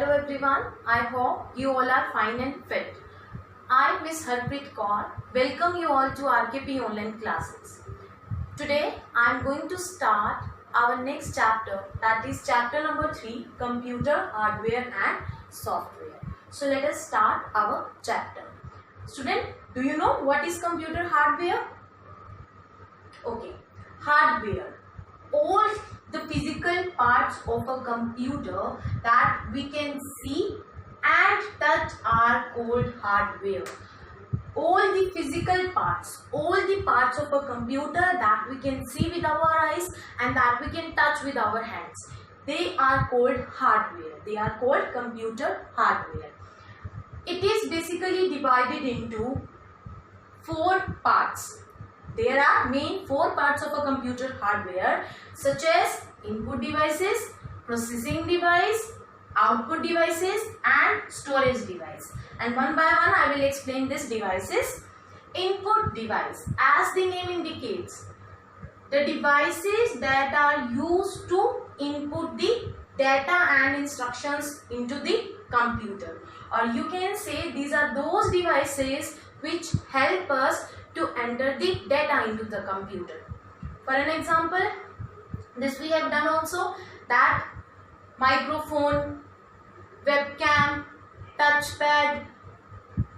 Hello everyone, I hope you all are fine and fit. I, Miss Harpreet Kaur, welcome you all to RKP online classes. Today I am going to start our next chapter, that is chapter number 3, computer hardware and software. So let us start our chapter. Student, do you know what is computer hardware? Okay, hardware. All the physical parts of a computer that we can see and touch are called hardware. All the physical parts, all the parts of a computer that we can see with our eyes and that we can touch with our hands, they are called hardware. They are called computer hardware. It is basically divided into 4 parts. There are main 4 parts of a computer hardware, such as input devices, processing device, output devices and storage device. And one by one I will explain these devices. Input device, as the name indicates, the devices that are used to input the data and instructions into the computer. Or you can say these are those devices which help us to enter the data into the computer. For an example, this we have done also, that microphone, webcam, touchpad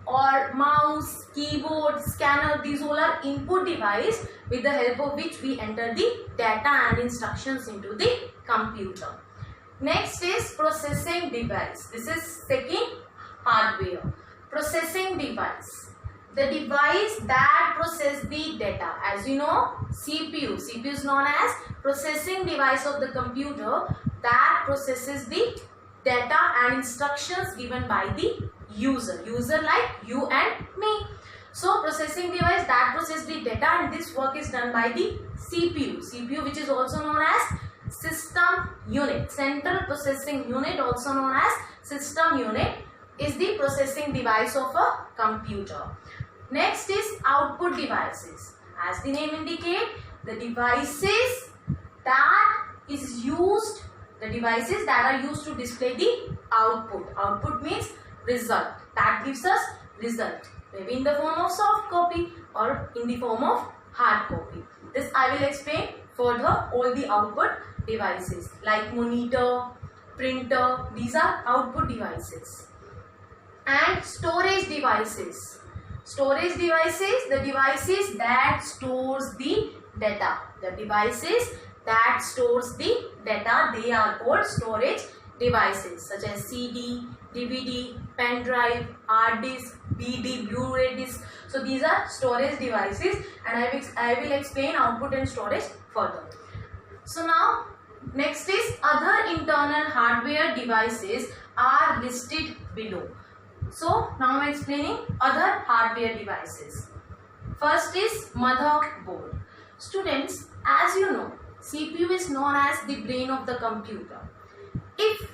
or mouse, keyboard, scanner, these all are input device with the help of which we enter the data and instructions into the computer. Next is processing device. This is second hardware. Processing device, the device that processes the data. As you know, CPU is known as processing device of the computer that processes the data and instructions given by the user like you and me. So processing device that processes the data, and this work is done by the CPU which is also known as system unit. Central processing unit, also known as system unit, is the processing device of a computer. Next is output devices. As the name indicates, the devices that are used to display the output. Output means result. That gives us result, maybe in the form of soft copy or in the form of hard copy. This I will explain further. All the output devices like monitor, printer, these are output devices. And storage devices. Storage devices, the devices that stores the data. The devices that stores the data, they are called storage devices, such as CD, DVD, pen drive, hard disk, BD, Blu-ray disc. So these are storage devices, and I will explain output and storage further. So now next is other internal hardware devices are listed below. So now I am explaining other hardware devices. First is motherboard. Students, as you know, CPU is known as the brain of the computer. If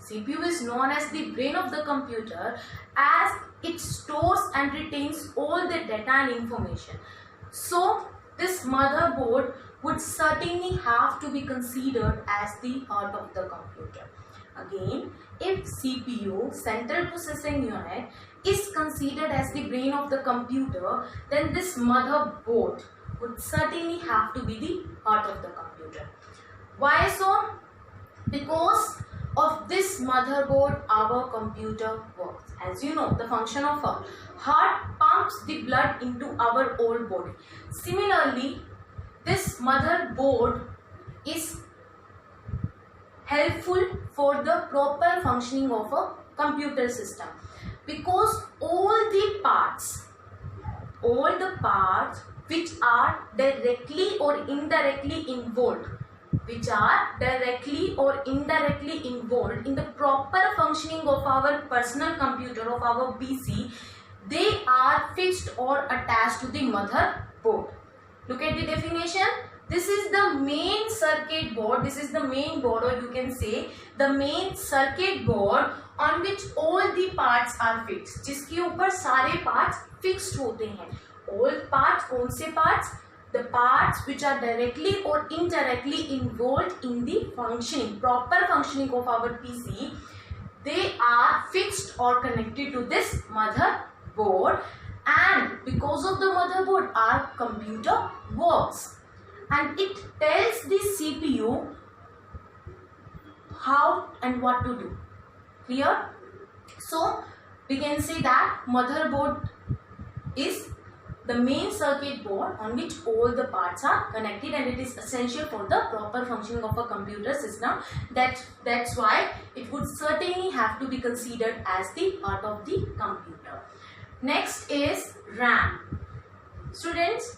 CPU is known as the brain of the computer, as it stores and retains all the data and information, so this motherboard would certainly have to be considered as the heart of the computer. Again, if CPU, central processing unit, is considered as the brain of the computer, then this motherboard would certainly have to be the heart of the computer. Why so? Because of this motherboard our computer works. As you know, the function of a heart pumps the blood into our whole body. Similarly, this motherboard is helpful for the proper functioning of a computer system, because all the parts which are directly or indirectly involved in the proper functioning of our personal computer, of our PC, they are fixed or attached to the motherboard. Look at the definition. This is the main circuit board. This is the main board, or you can say the main circuit board on which all the parts are fixed. जिसके ऊपर सारे parts fixed होते हैं. All parts, कौन से parts? The parts which are directly or indirectly involved in the functioning, proper functioning of our PC, they are fixed or connected to this motherboard, and because of the motherboard our computer works, and it tells the CPU how and what to do. Clear? So we can say that motherboard is the main circuit board on which all the parts are connected, and it is essential for the proper functioning of a computer system. That's why it would certainly have to be considered as the part of the computer. Next is RAM. Students,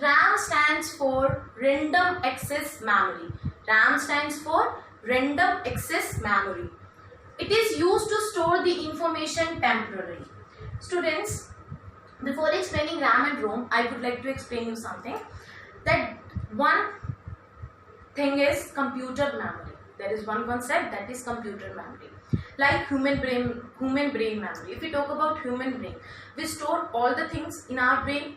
RAM stands for random access memory. RAM stands for random access memory. It is used to store the information temporarily. Students, before explaining RAM and ROM, I would like to explain you something. That one thing is computer memory. There is one concept, that is computer memory. Like human brain memory. If we talk about human brain, we store all the things in our brain.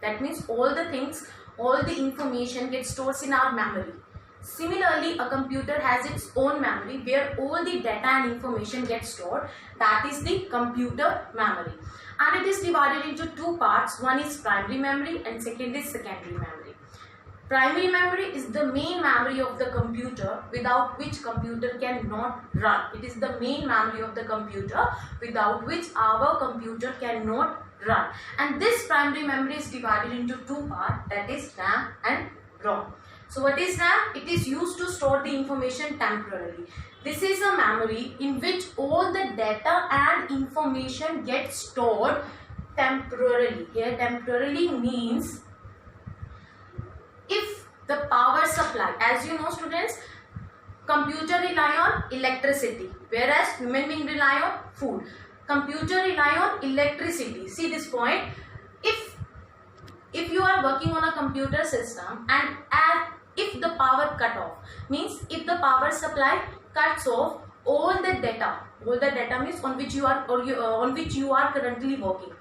That means all the information gets stored in our memory. Similarly, a computer has its own memory where all the data and information gets stored. That is the computer memory. And it is divided into two parts. One is primary memory and second is secondary memory. Primary memory is the main memory of the computer without which computer cannot run. It is the main memory of the computer without which our computer cannot run. And this primary memory is divided into two parts, that is RAM and ROM. So what is RAM? It is used to store the information temporarily. This is a memory in which all the data and information get stored temporarily. Here temporarily means if the power supply, as you know students, computer rely on electricity, whereas human being rely on food. Computer rely on electricity. See this point. If you are working on a computer system and if the power cut off, means if the power supply cuts off all the data means on which you are currently working,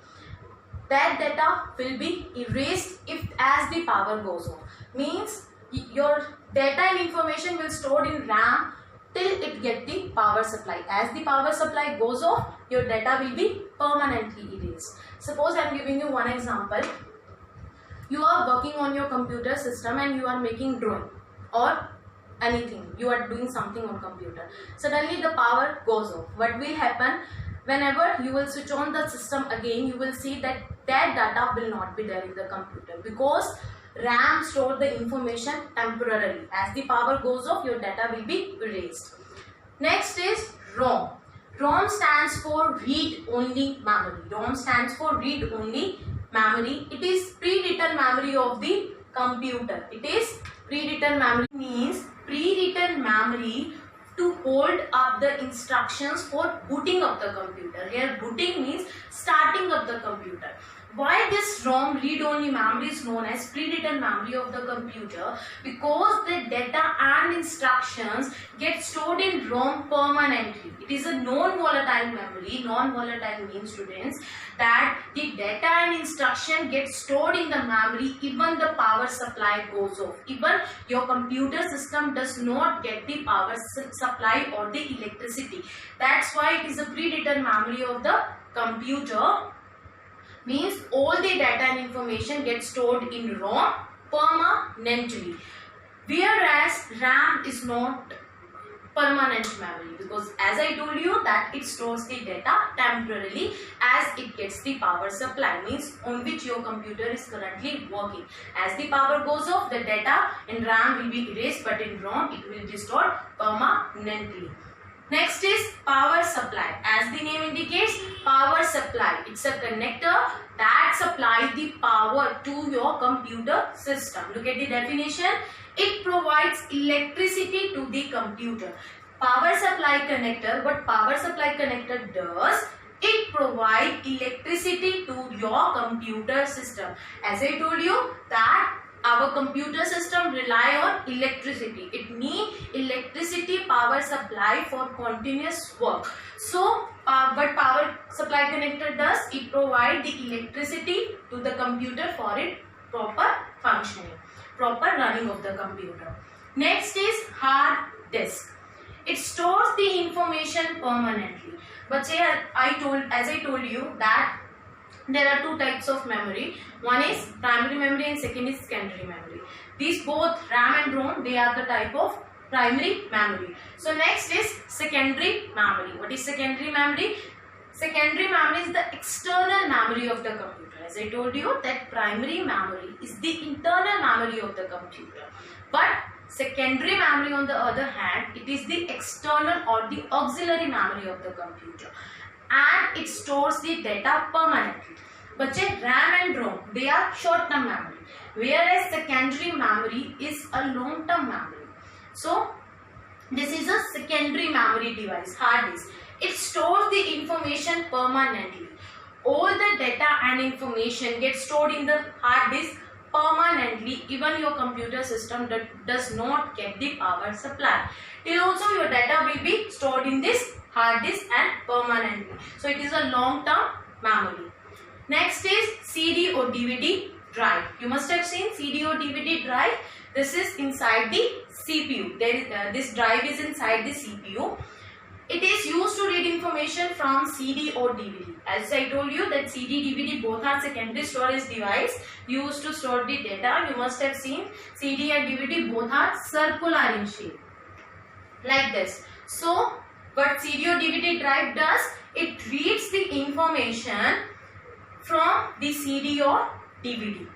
that data will be erased as the power goes off. Means your data and information will stored in RAM till it get the power supply. As the power supply goes off, your data will be permanently erased. Suppose I am giving you one example. You are working on your computer system and you are making drawing or anything. You are doing something on computer. Suddenly the power goes off. What will happen? Whenever you will switch on the system again, you will see that data will not be there in the computer because RAM store the information temporarily. As the power goes off, your data will be erased. Next is ROM. ROM stands for read-only memory. ROM stands for read-only memory. It is pre-written memory of the computer. It is pre-written memory, means pre-written memory to hold up the instructions for booting up the computer. Here booting means starting up the computer. Why this ROM read-only memory is known as pre-written memory of the computer? Because the data and instructions get stored in ROM permanently. It is a non-volatile memory. Non-volatile means, students, that the data and instruction get stored in the memory even the power supply goes off. Even your computer system does not get the power supply or the electricity. That's why it is a pre-written memory of the computer. Means all the data and information gets stored in ROM permanently, whereas RAM is not permanent memory, because as I told you that it stores the data temporarily as it gets the power supply, means on which your computer is currently working. As the power goes off, the data in RAM will be erased, but in ROM it will be stored permanently. Next is power supply. As the name indicates, power supply. It's a connector that supplies the power to your computer system. Look at the definition. It provides electricity to the computer. Power supply connector, what power supply connector does, it provides electricity to your computer system. As I told you that our computer system rely on electricity. It needs electricity power supply for continuous work. So, what power supply connector does? It provides the electricity to the computer for its proper functioning, proper running of the computer. Next is hard disk. It stores the information permanently. But as I told you that there are two types of memory. One is primary memory and second is secondary memory. These both RAM and ROM, they are the type of primary memory. So next is secondary memory. What is secondary memory? Secondary memory is the external memory of the computer. As I told you that primary memory is the internal memory of the computer. But secondary memory on the other hand, it is the external or the auxiliary memory of the computer. And it stores the data permanently. But RAM and ROM, they are short-term memory. Whereas secondary memory is a long-term memory. So this is a secondary memory device, hard disk. It stores the information permanently. All the data and information gets stored in the hard disk permanently. Even your computer system does not get the power supply. Till also your data will be stored in this hard disk and permanently. So it is a long-term memory. Next is CD or DVD drive. You must have seen CD or DVD drive. This is inside the CPU. This drive is inside the CPU. It is used to read information from CD or DVD. As I told you that CD, DVD both are secondary storage device used to store the data. You must have seen CD and DVD both are circular in shape. Like this. So what CD or DVD drive does, it reads the information from the CD or DVD.